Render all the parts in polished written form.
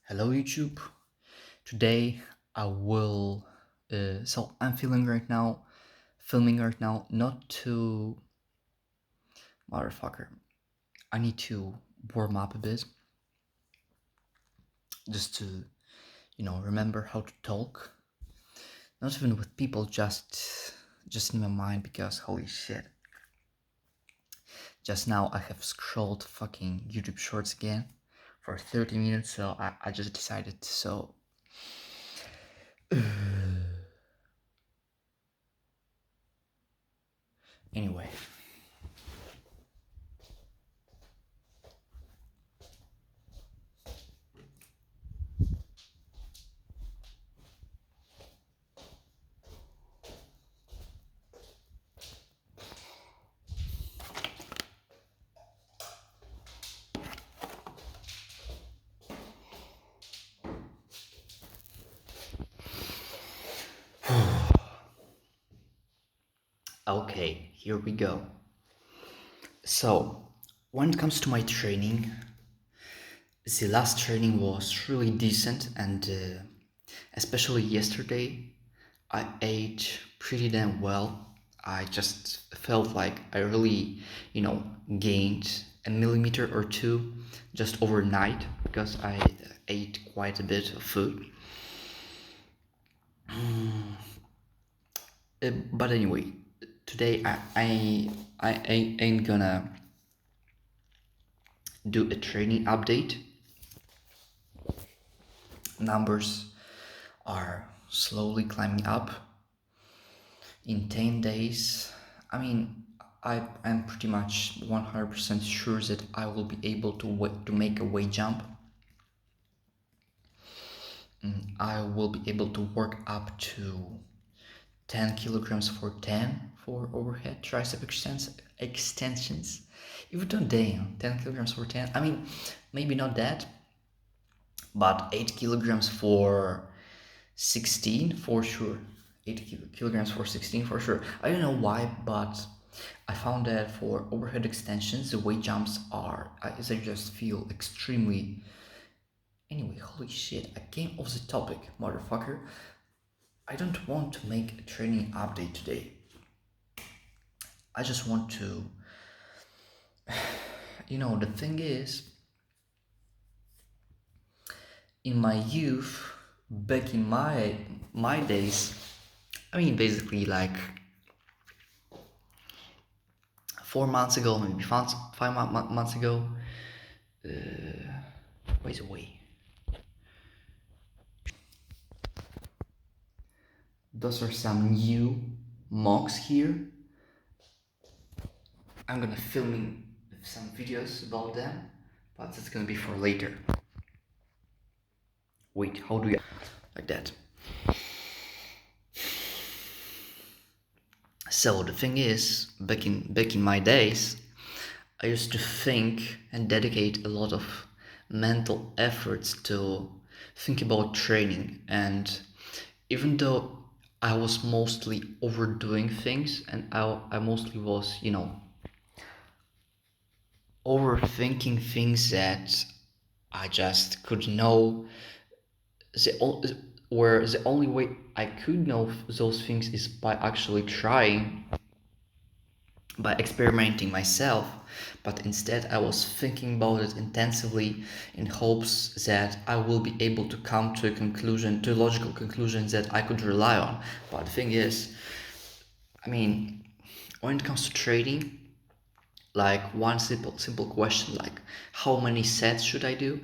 Hello YouTube. Today I will so I'm filming right now not to motherfucker. I need to warm up a bit just to remember how to talk. Not even with people, just in my mind because holy shit. Just now I have scrolled fucking YouTube shorts again for 30 minutes, so I just decided so anyway. Okay, here we go. So, when it comes to my training, the last training was really decent, and especially yesterday, I ate pretty damn well. I just felt like I really, gained a millimeter or two just overnight because I ate quite a bit of food. But anyway, today I ain't gonna do a training update. Numbers are slowly climbing up. In 10 days, I mean, I'm pretty much 100% sure that I will be able to make a weight jump. I will be able to work up to 10 kilograms for 10 for overhead tricep extensions. Even though, damn, 10 kilograms for 10, I mean, maybe not that, but 8 kilograms for 16 for sure. 8 kilograms for 16 for sure. I don't know why, but I found that for overhead extensions, the weight jumps they just feel extremely. Anyway, holy shit, I came off the topic, motherfucker. I don't want to make a training update today. I just want to. The thing is, in my youth, back in my days, I mean, basically like 4 months ago, maybe five months ago. Wait away. Those are some new mocks here. I'm gonna film some videos about them, but that's gonna be for later. Wait, how do you like that? So the thing is, back in my days, I used to think and dedicate a lot of mental efforts to think about training, and even though I was mostly overdoing things and I mostly was, overthinking things that I just could know where the only way I could know those things is by actually trying, by experimenting myself. But instead I was thinking about it intensively in hopes that I will be able to come to a logical conclusion that I could rely on. But the thing is, I mean, when it comes to trading, like one simple question like how many sets should I do?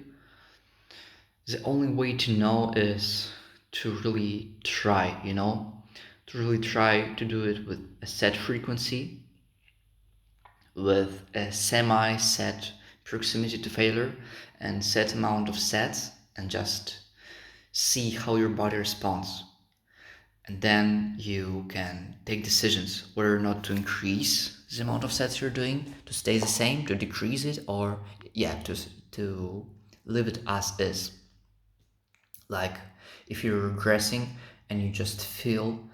The only way to know is to really try, to really try to do it with a set frequency, with a semi-set proximity to failure and set amount of sets, and just see how your body responds. And then you can take decisions whether or not to increase the amount of sets you're doing, to stay the same, to decrease it, or yeah, to leave it as is. Like if you're regressing and you just feel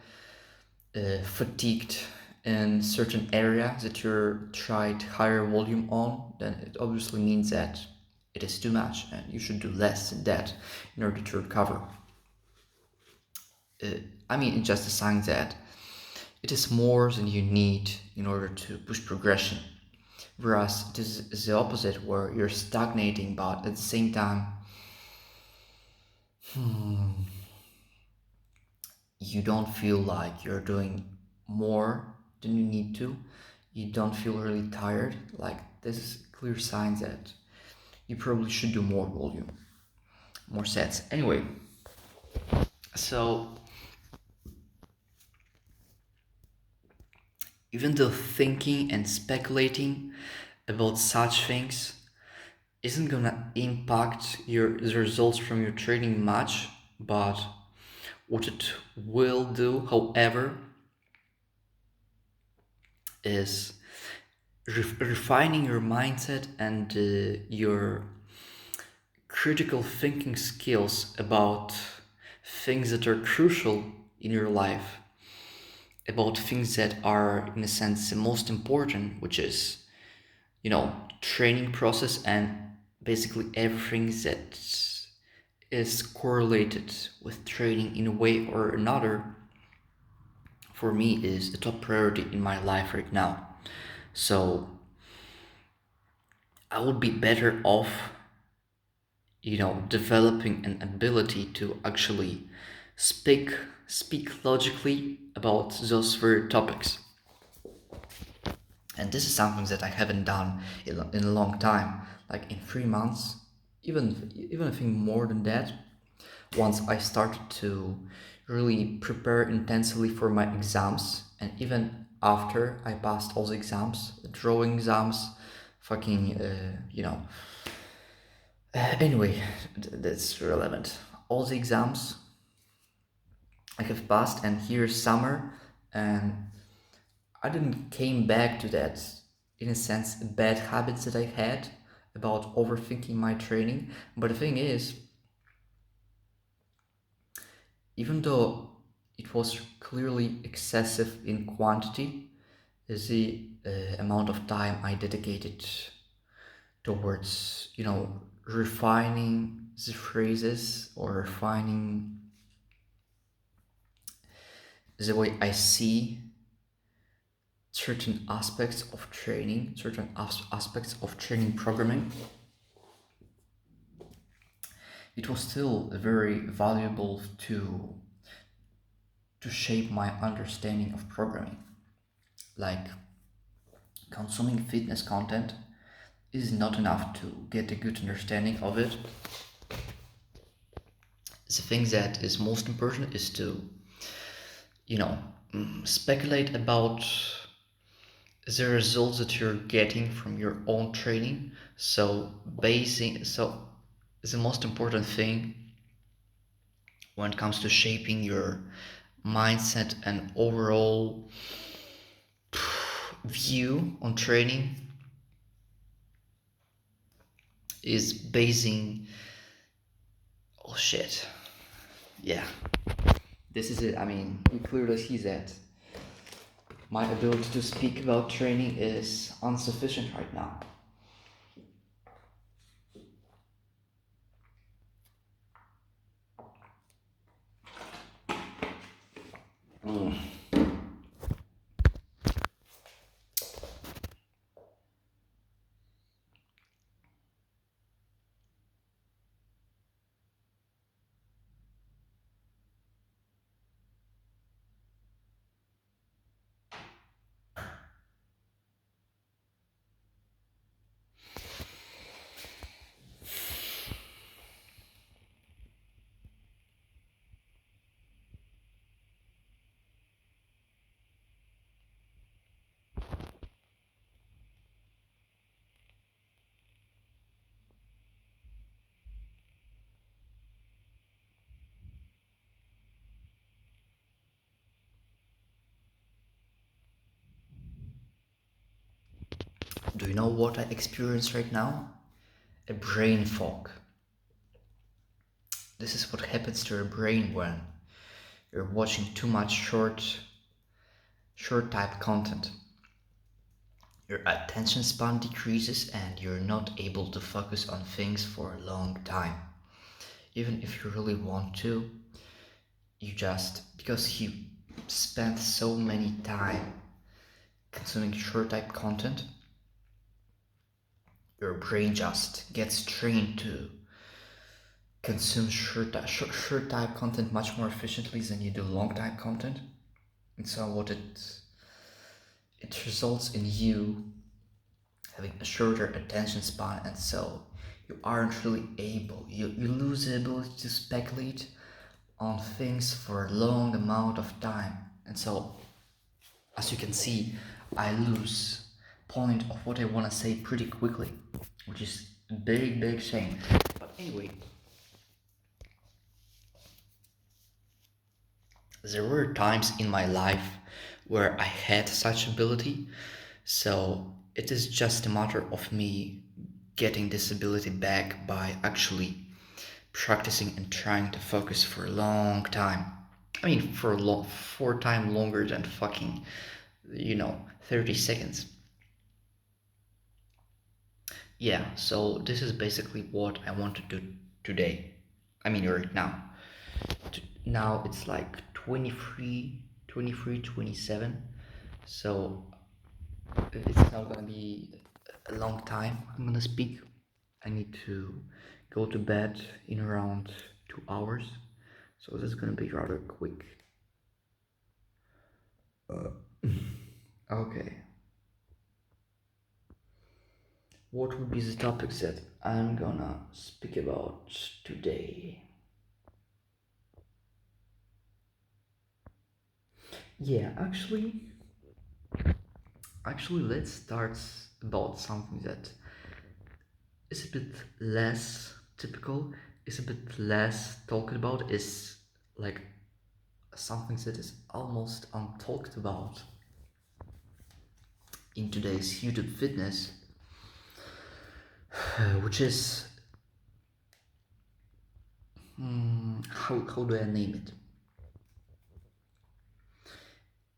fatigued in certain area that you're tried higher volume on, then it obviously means that It is too much, and you should do less than that in order to recover. Uh, I mean, it's just a sign that it is more than you need in order to push progression. Whereas it is the opposite, where you're stagnating, but at the same time, you don't feel like you're doing more than you need to. You don't feel really tired. Like, this is clear signs that you probably should do more volume, more sets. Anyway, so even though thinking and speculating about such things isn't gonna impact the results from your training much, but what it will do, however, is refining your mindset and your critical thinking skills about things that are crucial in your life, about things that are, in a sense, the most important, which is, training process and basically everything that is correlated with training in a way or another, for me is a top priority in my life right now. So I would be better off, developing an ability to actually speak speak logically about those very topics. And this is something that I haven't done in a long time, like in 3 months, even I think more than that. Once I started to really prepare intensely for my exams, and even after I passed all the exams, drawing exams, fucking, anyway, that's relevant. All the exams I have passed, and here's summer, and I didn't came back to that, in a sense, bad habits that I had about overthinking my training. But the thing is, even though it was clearly excessive in quantity, the amount of time I dedicated towards, refining the phrases or refining the way I see certain aspects of training, certain aspects of training programming, it was still very valuable to shape my understanding of programming. Like, consuming fitness content is not enough to get a good understanding of it. The thing that is most important is to, you know, speculate about the results that you're getting from your own training. So the most important thing when it comes to shaping your mindset and overall view on training is basing, oh shit, yeah, this is it. I mean, you clearly see that my ability to speak about training is insufficient right now. Do you know what I experience right now? A brain fog. This is what happens to your brain when you're watching too much short type content. your attention span decreases and you're not able to focus on things for a long time. Even if you really want to, you just, because you spend so many time consuming short type content, your brain just gets trained to consume short type content much more efficiently than you do long type content. And so it results in you having a shorter attention span, and so you aren't really able, you lose the ability to speculate on things for a long amount of time. And so, as you can see, I lose point of what I want to say pretty quickly, which is a big shame. But anyway, there were times in my life where I had such ability, so it is just a matter of me getting this ability back by actually practicing and trying to focus for a long time. I mean, for time longer than fucking, 30 seconds. Yeah, so this is basically what I want to do today. I mean, right now. Now it's like 27. So it's not gonna be a long time I'm gonna speak. I need to go to bed in around 2 hours. So this is gonna be rather quick. Okay. What would be the topics that I'm gonna speak about today? Yeah, actually, let's start about something that is a bit less typical, is a bit less talked about, is like something that is almost untalked about in today's YouTube fitness, which is how do I name it?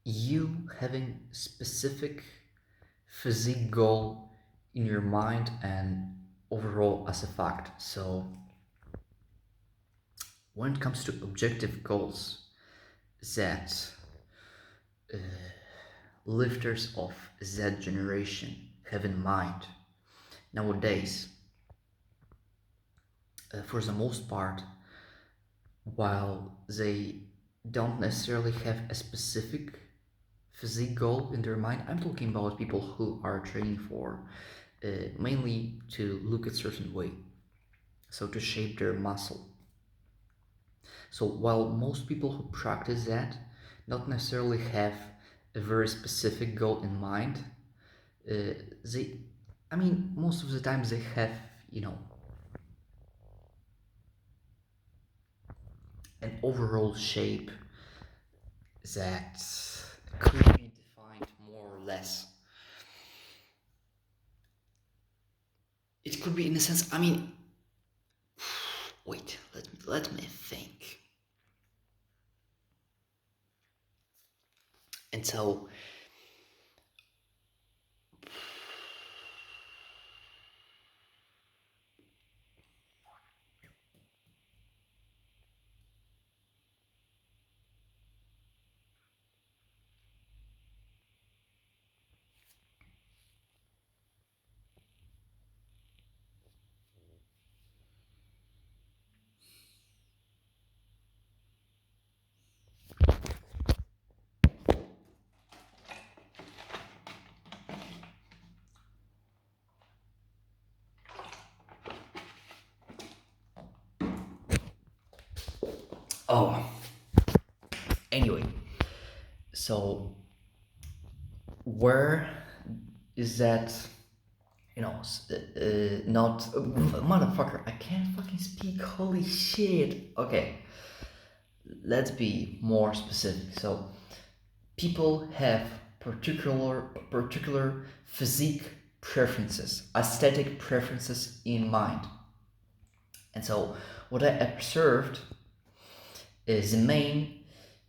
You having specific physique goal in your mind and overall as a fact. So when it comes to objective goals that lifters of Z generation have in mind nowadays, for the most part, while they don't necessarily have a specific physique goal in their mind, I'm talking about people who are training for mainly to look a certain way, so to shape their muscle. So while most people who practice that not necessarily have a very specific goal in mind, they, I mean, most of the time they have, an overall shape that could be defined more or less. It could be in a sense, I mean, wait, let me think. And so, oh, anyway, so where is that, not, motherfucker, I can't fucking speak, holy shit. Okay, let's be more specific. So people have particular physique preferences, aesthetic preferences in mind. And so what I observed is the main,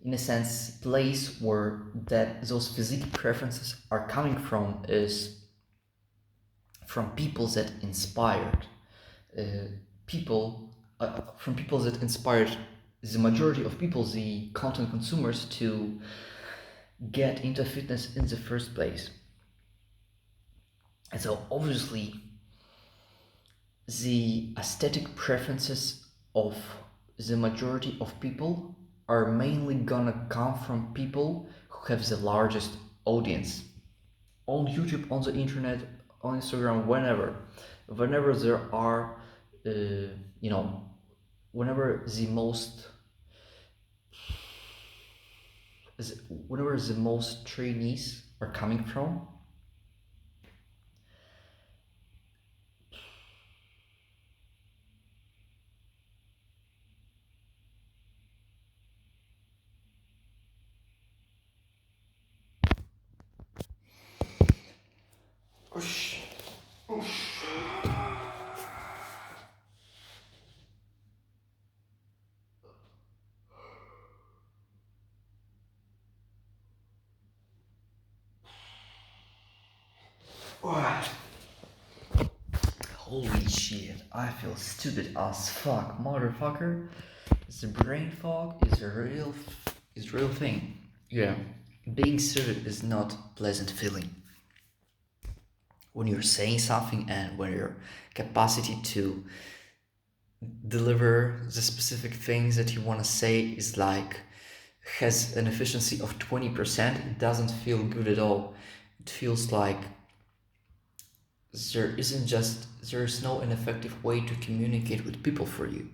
in a sense, place where that those physique preferences are coming from is from people that inspired uh, people from people that inspired the majority of people, the content consumers, to get into fitness in the first place. And so obviously the aesthetic preferences of the majority of people are mainly gonna come from people who have the largest audience on YouTube, on the internet, on Instagram, whenever there are, you know, whenever the most, whenever the most trainees are coming from. Holy shit, I feel stupid as fuck, motherfucker. The brain fog is a real thing. Yeah, being stupid is not a pleasant feeling. When you're saying something and when your capacity to deliver the specific things that you want to say is like has an efficiency of 20%, it doesn't feel good at all. It feels like there's no an effective way to communicate with people for you,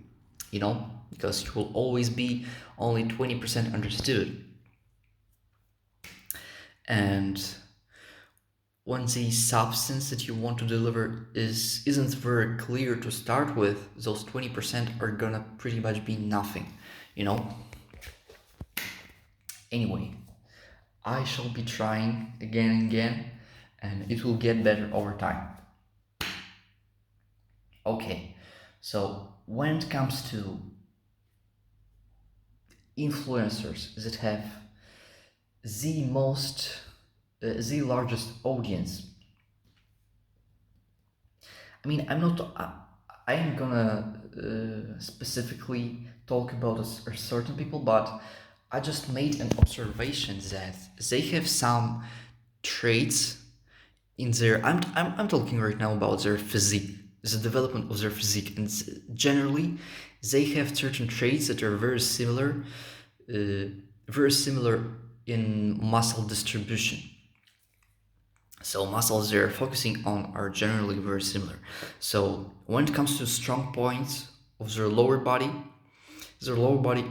you know, because you will always be only 20% understood. And when the substance that you want to deliver isn't very clear to start with, those 20% are gonna pretty much be nothing, you know. Anyway, I shall be trying again and again, and it will get better over time. Okay, so when it comes to influencers that have the most, the largest audience, I mean, I am gonna specifically talk about a certain people, but I just made an observation that they have some traits in their. I'm talking right now about their physique, the development of their physique, and generally, they have certain traits that are very similar in muscle distribution. So muscles they're focusing on are generally very similar. So when it comes to strong points of their lower body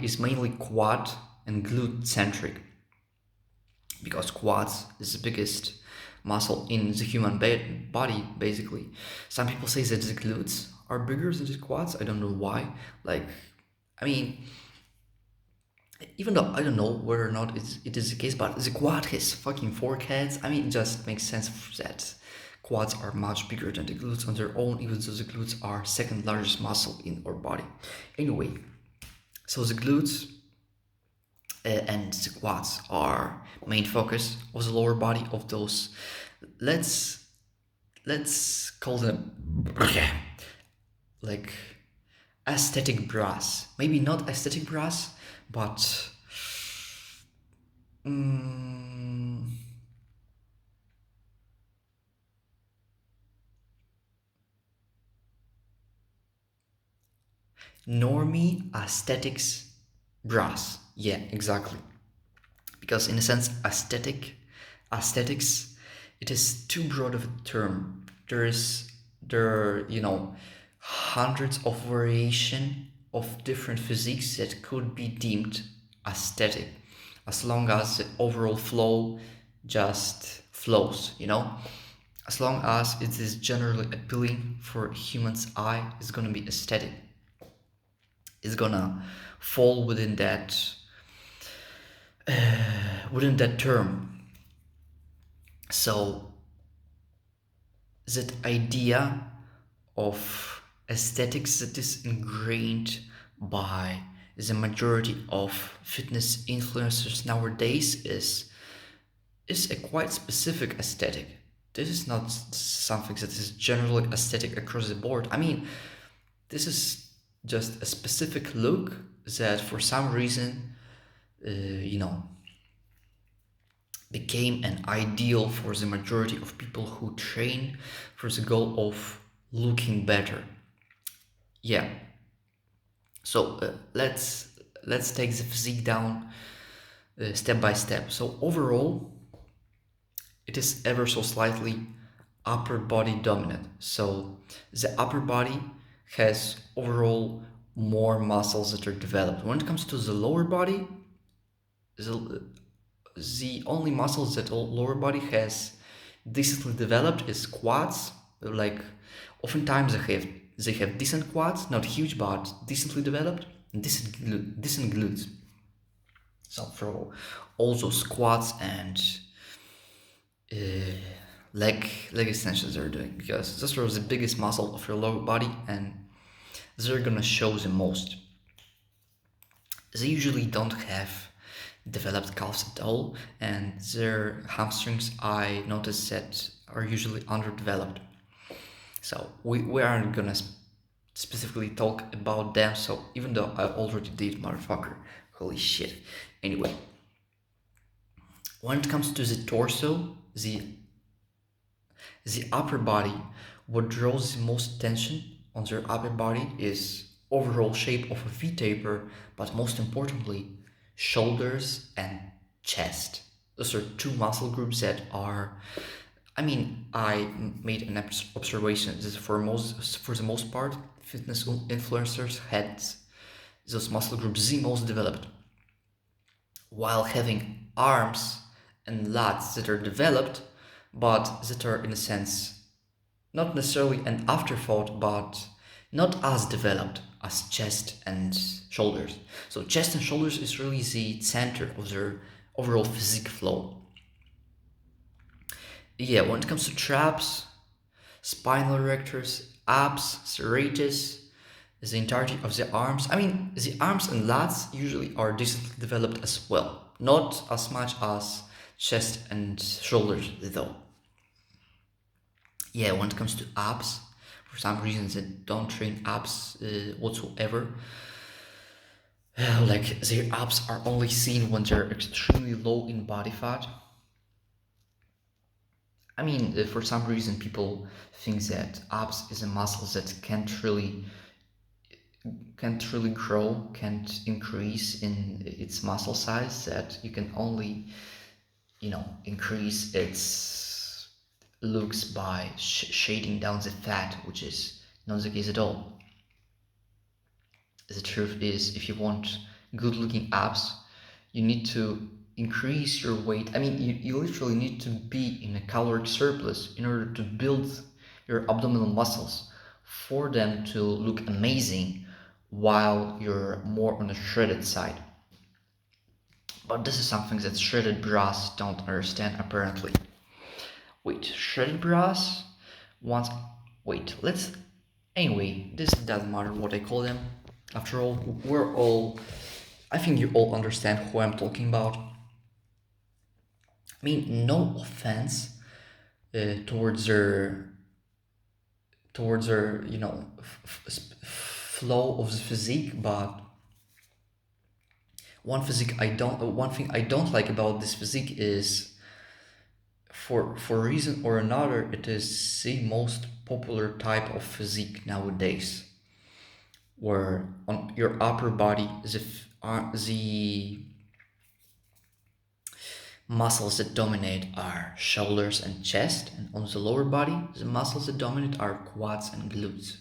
is mainly quad and glute centric, because quads is the biggest muscle in the human body basically. Some people say that the glutes are bigger than the quads. I don't know why. Like, I mean, even though I don't know whether or not it is the case, but the quad has fucking four heads. I mean, it just makes sense that quads are much bigger than the glutes on their own, even though the glutes are second largest muscle in our body. Anyway, so the glutes and the quads are main focus of the lower body of those. Let's call them like aesthetic bras. Maybe not aesthetic bras, but normie aesthetics bras. Yeah, exactly. Because in a sense, aesthetics, it is too broad of a term. There are hundreds of variation of different physiques that could be deemed aesthetic, as long as the overall flow just flows, as long as it is generally appealing for human's eye, it's gonna be aesthetic. It's gonna fall within that term. So that idea of aesthetics that is ingrained by the majority of fitness influencers nowadays is a quite specific aesthetic. this is not something that is generally aesthetic across the board. I mean, this is just a specific look that for some reason, you know, became an ideal for the majority of people who train for the goal of looking better. Yeah. So let's take the physique down step by step. So overall, it is ever so slightly upper body dominant. So the upper body has overall more muscles that are developed. When it comes to the lower body, the, the only muscles that lower body has decently developed is quads. Like oftentimes they have decent quads, not huge but decently developed, and decent glutes. So for all those squats and leg extensions they're doing, because those are the biggest muscle of your lower body and they're gonna show the most. They usually don't have developed calves at all, and their hamstrings I noticed that are usually underdeveloped. So we aren't gonna specifically talk about them. So even though I already did, motherfucker, holy shit. Anyway, when it comes to the torso, the upper body, what draws the most attention on their upper body is overall shape of a V taper, but most importantly, shoulders and chest. Those are two muscle groups that are. I mean, I made an observation that for the most part, fitness influencers had those muscle groups the most developed, while having arms and lats that are developed, but that are in a sense not necessarily an afterthought, but not as developed as chest and shoulders. So chest and shoulders is really the center of their overall physique flow. Yeah, when it comes to traps, spinal erectors, abs, serratus, the entirety of the arms. I mean, the arms and lats usually are decently developed as well. Not as much as chest and shoulders, though. Yeah, when it comes to abs, for some reasons they don't train abs whatsoever. Like their abs are only seen when they're extremely low in body fat. I mean, for some reason, people think that abs is a muscle that can't really grow, can't increase in its muscle size. That you can only, increase its looks by shading down the fat, which is not the case at all. The truth is, if you want good looking abs, you need to increase your weight. I mean, you literally need to be in a caloric surplus in order to build your abdominal muscles for them to look amazing while you're more on the shredded side. But this is something that shredded bras don't understand apparently. Wait, shredded bras? Once. Wait, let's. Anyway, this doesn't matter what I call them. After all, we're all. I think you all understand who I'm talking about. I mean, no offense towards their flow of the physique, but one thing I don't like about this physique is for a reason or another, it is the most popular type of physique nowadays, where on your upper body the muscles that dominate are shoulders and chest, and on the lower body the muscles that dominate are quads and glutes.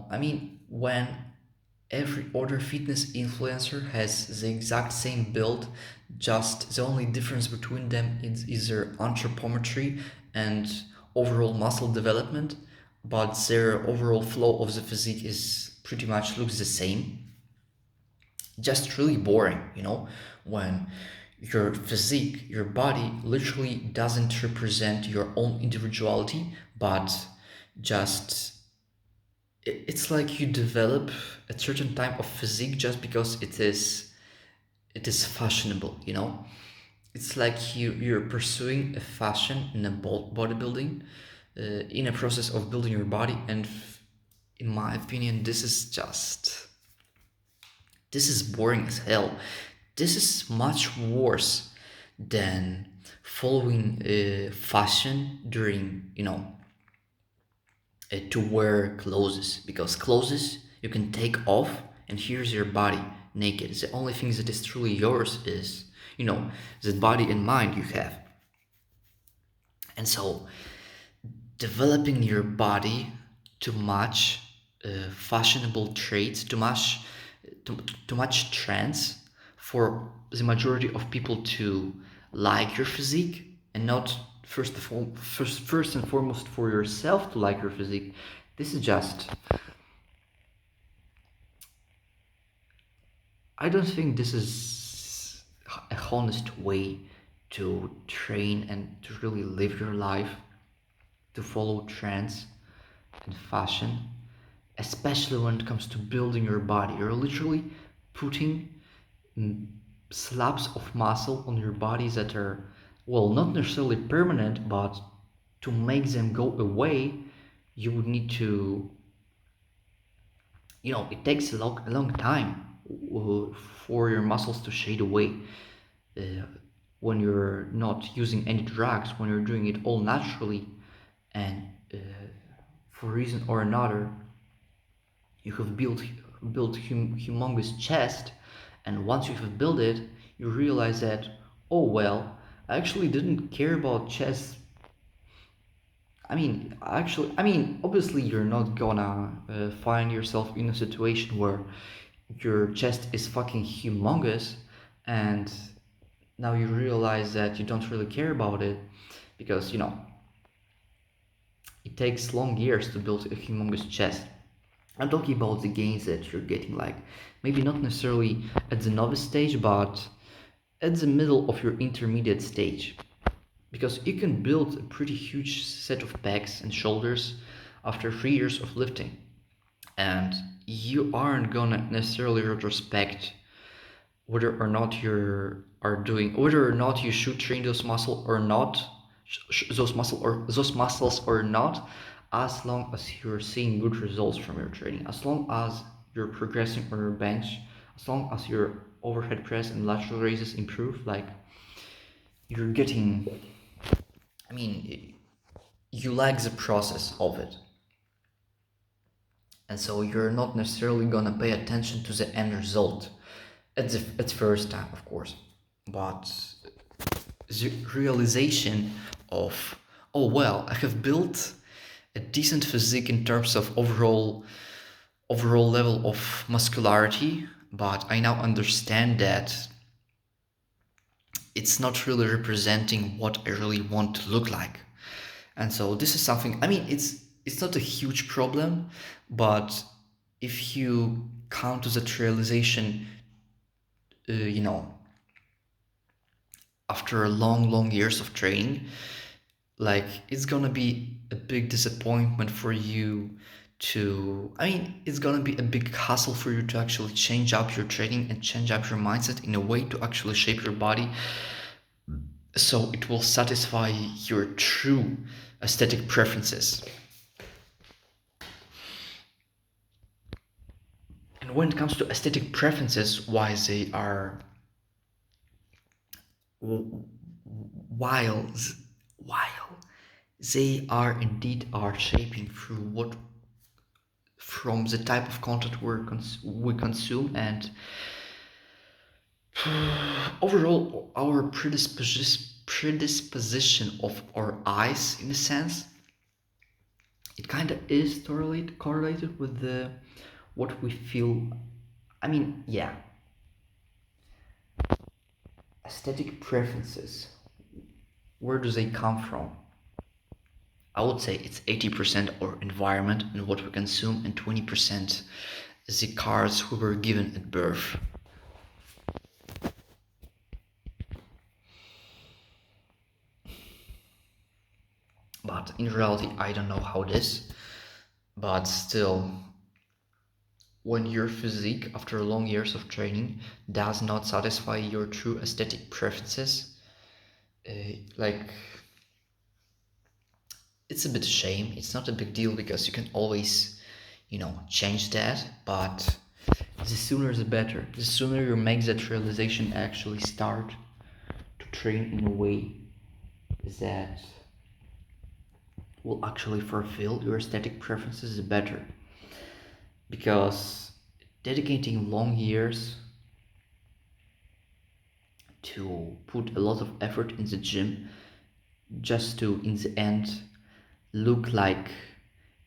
I mean, when every other fitness influencer has the exact same build, just the only difference between them is their anthropometry and overall muscle development, but their overall flow of the physique is pretty much looks the same. Just really boring, when your physique, your body literally doesn't represent your own individuality, but just it's like you develop a certain type of physique just because it is fashionable. it's like you're pursuing a fashion in a bodybuilding, in a process of building your body, and in my opinion, this is boring as hell. This is much worse than following fashion during, to wear clothes, because clothes you can take off and here's your body naked. The only thing that is truly yours is, the body and mind you have. And so developing your body to match fashionable traits, to match trends for the majority of people to like your physique, and not first and foremost for yourself to like your physique. This is just, I don't think this is a honest way to train and to really live your life, to follow trends and fashion, especially when it comes to building your body. You're literally putting mm, slabs of muscle on your body that are, well, not necessarily permanent, but to make them go away, you would need to, it takes a long time for your muscles to shade away. Uh, when you're not using any drugs, when you're doing it all naturally, and for a reason or another, you have built humongous chest, and once you have built it, you realize that, oh well, I actually didn't care about chest. Obviously, you're not gonna find yourself in a situation where your chest is fucking humongous, and now you realize that you don't really care about it, because it takes long years to build a humongous chest. I'm talking about the gains that you're getting, like maybe not necessarily at the novice stage, but at the middle of your intermediate stage. Because you can build a pretty huge set of pecs and shoulders after 3 years of lifting. And you aren't gonna necessarily retrospect whether or not whether or not you should train those muscle or not, those muscles or not, as long as you're seeing good results from your training, as long as you're progressing on your bench, as long as your overhead press and lateral raises improve, like you're getting, I mean, you like the process of it. And so you're not necessarily gonna pay attention to the end result at first time, of course. But the realization of, oh well, I have built a decent physique in terms of overall level of muscularity, but I now understand that it's not really representing what I really want to look like. And so this is something, I mean, it's not a huge problem, but if you come to that realization, uh, you know after long years of training, like it's gonna be a big disappointment for you to, I mean, it's gonna be a big hassle for you to actually change up your training and change up your mindset in a way to actually shape your body so it will satisfy your true aesthetic preferences. And when it comes to aesthetic preferences, why they are, while while they are indeed are shaping through what, from the type of content we consume, and overall our predisposition of our eyes, in a sense, it kind of is correlated with the what we feel. I mean, yeah, aesthetic preferences, where do they come from? I would say it's 80% our environment and what we consume, and 20% the cards we were given at birth. But in reality, I don't know how it is. But still, when your physique, after long years of training, does not satisfy your true aesthetic preferences, like it's a bit shame. It's not a big deal because you can always, change that. But the sooner the better. The sooner you make that realization actually start to train in a way that will actually fulfill your aesthetic preferences, the better. Because dedicating long years to put a lot of effort in the gym just to in the end look like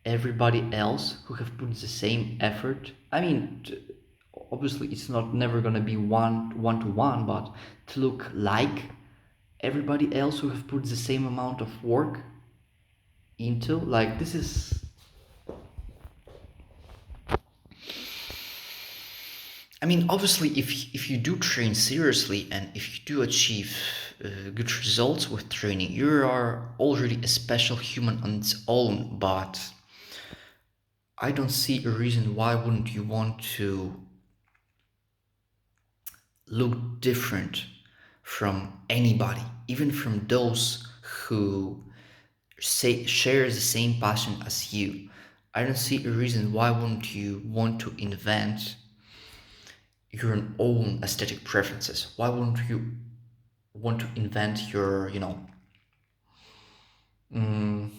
everybody else who have put the same effort. I mean, obviously it's not never gonna be one to one, but to look like everybody else who have put the same amount of work into, like, this is, I mean, obviously, if you do train seriously and if you do achieve good results with training, you are already a special human on its own. But I don't see a reason why wouldn't you want to look different from anybody, even from those who say share the same passion as you. I don't see a reason why wouldn't you want to invent your own aesthetic preferences. Why wouldn't you want to invent mm,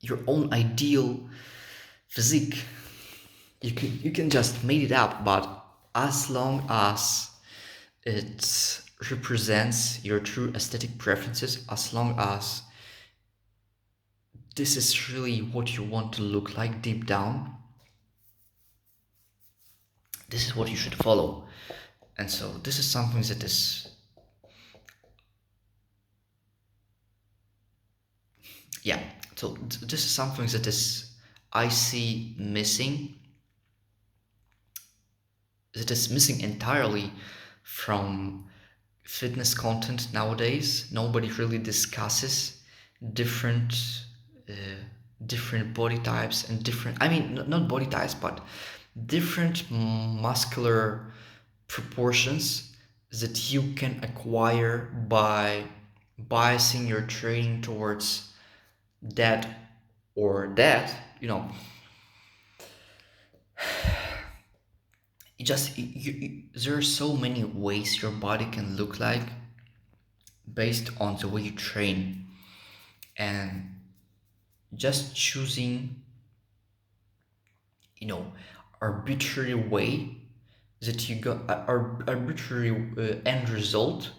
your own ideal physique? You can just made it up, but as long as it represents your true aesthetic preferences, as long as this is really what you want to look like deep down, this is what you should follow. And so this is something that is, yeah, so this is something that is, I see missing, that is missing entirely from fitness content nowadays. Nobody really discusses different uh, different body types and different, I mean, not body types, but different muscular proportions that you can acquire by biasing your training towards that or that. There are so many ways your body can look like based on the way you train, and just choosing, you know arbitrary way that you got, arbitrary end result,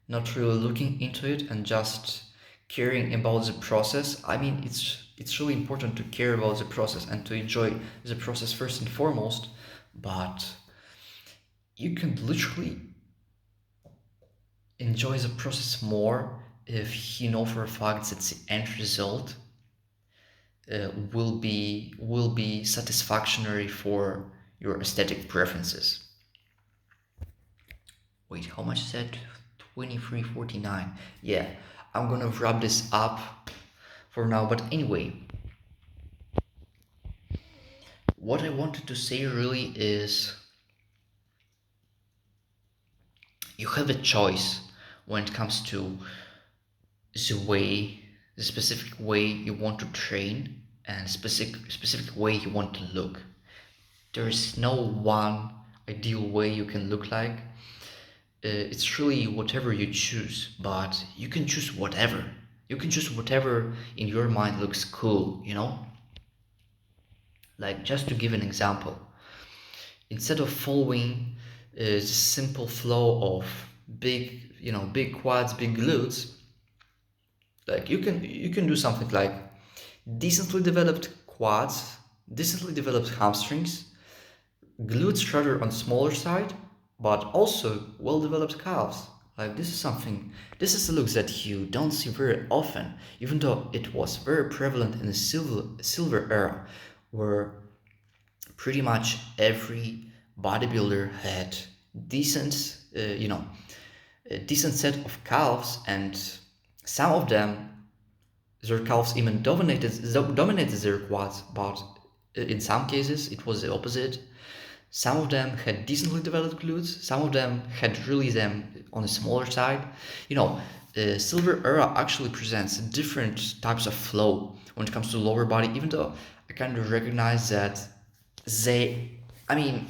not really looking into it and just caring about the process. I mean, it's really important to care about the process and to enjoy the process first and foremost. But you can literally enjoy the process more if you know for a fact that the end result will be satisfactory for your aesthetic preferences. Wait, how much is that? 23.49. Yeah, I'm gonna wrap this up for now. But anyway, what I wanted to say really is you have a choice when it comes to the specific way you want to train and specific way you want to look. There is no one ideal way you can look like. It's really whatever you choose, but you can choose whatever. You can choose whatever in your mind looks cool. Like, just to give an example, instead of following the simple flow of big quads, big glutes, like you can do something like decently developed quads, decently developed hamstrings, glutes rather on smaller side, but also well-developed calves. Like, this is a look that you don't see very often, even though it was very prevalent in the silver era, where pretty much every bodybuilder had decent, a decent set of calves, and some of them, their calves even dominated their quads, but in some cases it was the opposite. Some of them had decently developed glutes. Some of them had really them on the smaller side. You know, Silver Era actually presents different types of flow when it comes to lower body. Even though I kind of recognize that they, I mean,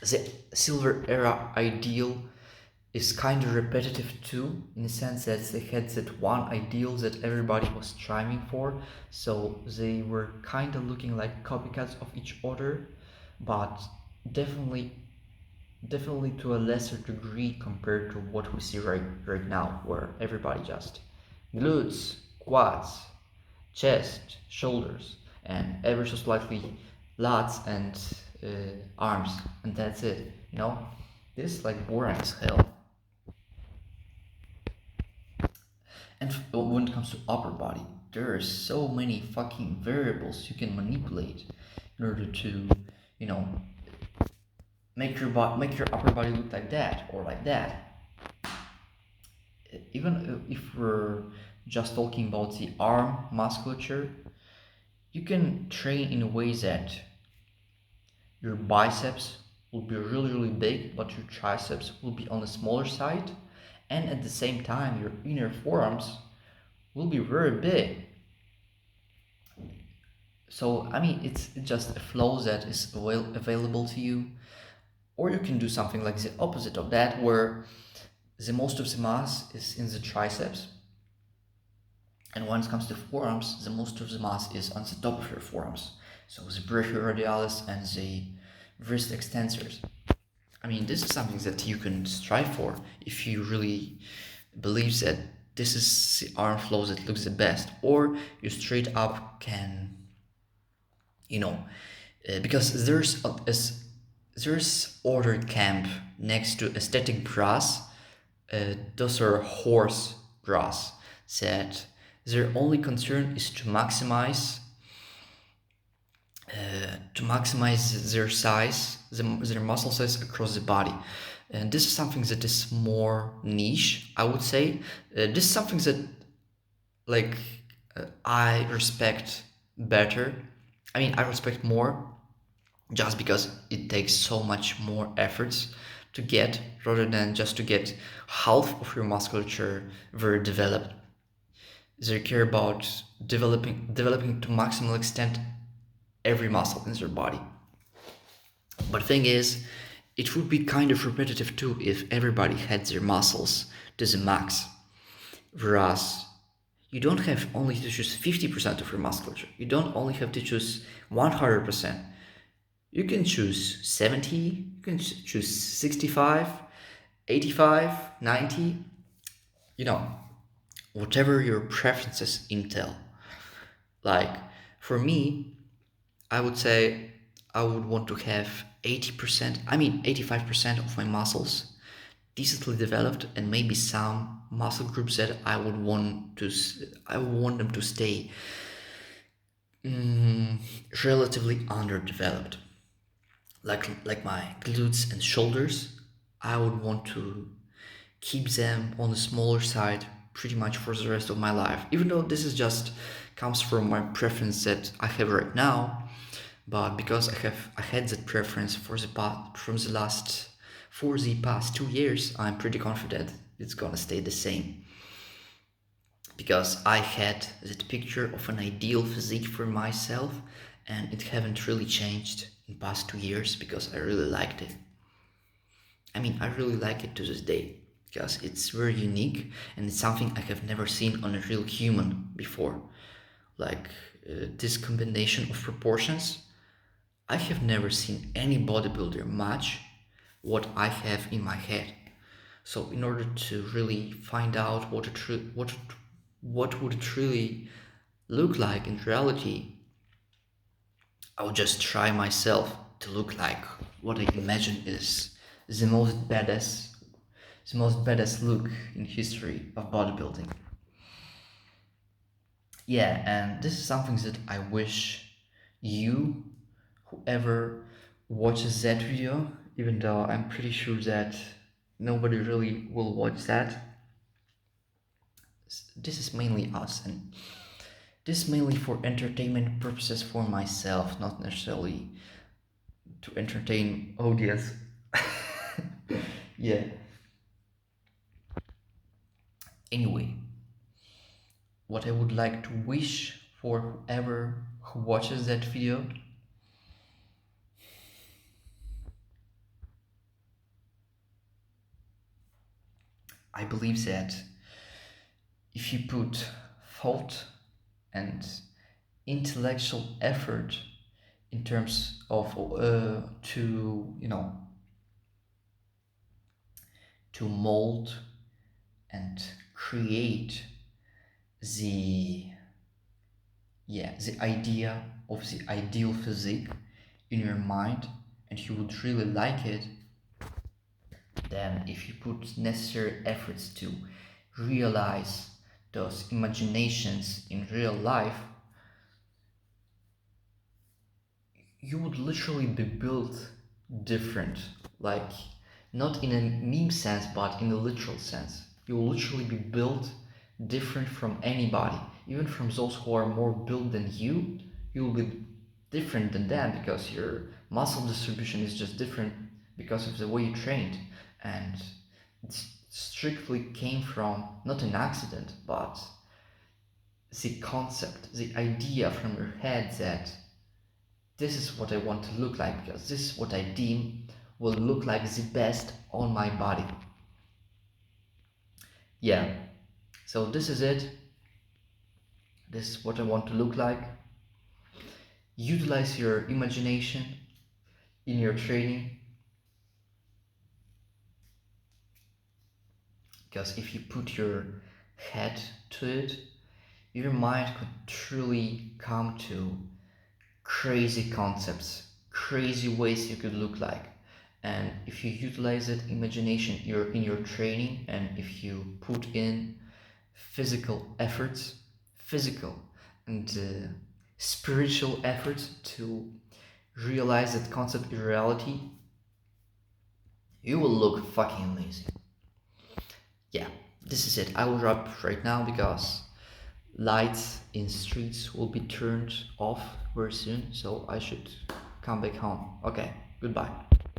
the Silver Era ideal is kind of repetitive too, in the sense that they had that one ideal that everybody was striving for, so they were kind of looking like copycats of each other, but definitely definitely to a lesser degree compared to what we see right now, where everybody just glutes, quads, chest, shoulders, and ever so slightly lats and arms, and that's it. You know, this is like boring as hell. And when it comes to upper body, there are so many fucking variables you can manipulate in order to, you know, make your upper body look like that or like that. Even if we're just talking about the arm musculature, you can train in ways that your biceps will be really big, but your triceps will be on the smaller side, and at the same time, your inner forearms will be very big. So I mean, it's just a flow that is available to you, or you can do something like the opposite of that, where the most of the mass is in the triceps, and when it comes to forearms, the most of the mass is on the top of your forearms. So the brachioradialis and the wrist extensors. I mean, this is something that you can strive for if you really believe that this is the arm flow that looks the best, or you straight up can, you know, because there's order camp next to aesthetic bras. Those are horse bras that their only concern is to maximize their size, their muscle size across the body. And this is something that is more niche, I would say. This is something that, like, I respect better. I mean, I respect more just because it takes so much more efforts to get rather than just to get half of your musculature very developed. They care about developing to maximal extent every muscle in their body. But the thing is, it would be kind of repetitive too if everybody had their muscles to the max. Whereas you don't have only to choose 50% of your musculature. You don't only have to choose 100%. You can choose 70, you can choose 65, 85, 90, you know, whatever your preferences entail. Like, for me, I would say I would want to have 80%, I mean 85% of my muscles decently developed, and maybe some muscle groups that I would want them to stay relatively underdeveloped. Like my glutes and shoulders, I would want to keep them on the smaller side pretty much for the rest of my life. Even though this is just comes from my preference that I have right now, but because I had that preference for the past 2 years, I'm pretty confident it's gonna stay the same. Because I had that picture of an ideal physique for myself, and it haven't really changed in past 2 years because I really liked it. I mean, I really like it to this day because it's very unique and it's something I have never seen on a real human before. Like this combination of proportions, I have never seen any bodybuilder match what I have in my head. So in order to really find out what would it really look like in reality, I would just try myself to look like what I imagine is the most badass look in history of bodybuilding. Yeah, and this is something that I wish you, whoever watches that video, even though I'm pretty sure that nobody really will watch that. This is mainly us, and this is mainly for entertainment purposes for myself, not necessarily to entertain audience. Yeah. Anyway, what I would like to wish for whoever who watches that video, I believe that if you put thought and intellectual effort in terms of to to mold and create the the idea of the ideal physique in your mind, and you would really like it, then if you put necessary efforts to realize those imaginations in real life, you would literally be built different. Like, not in a meme sense, but in a literal sense. You will literally be built different from anybody, even from those who are more built than you. You will be different than them because your muscle distribution is just different because of the way you trained. And it strictly came from not an accident, but the concept, the idea from your head that this is what I want to look like because this is what I deem will look like the best on my body. Yeah, so this is it. This is what I want to look like. Utilize your imagination in your training, because if you put your head to it, your mind could truly come to crazy concepts, crazy ways you could look like. And if you utilize that imagination in your training, and if you put in physical efforts, physical and spiritual efforts to realize that concept in reality, you will look fucking amazing. Yeah, this is it. I will wrap right now because lights in streets will be turned off very soon, so I should come back home. Okay, goodbye.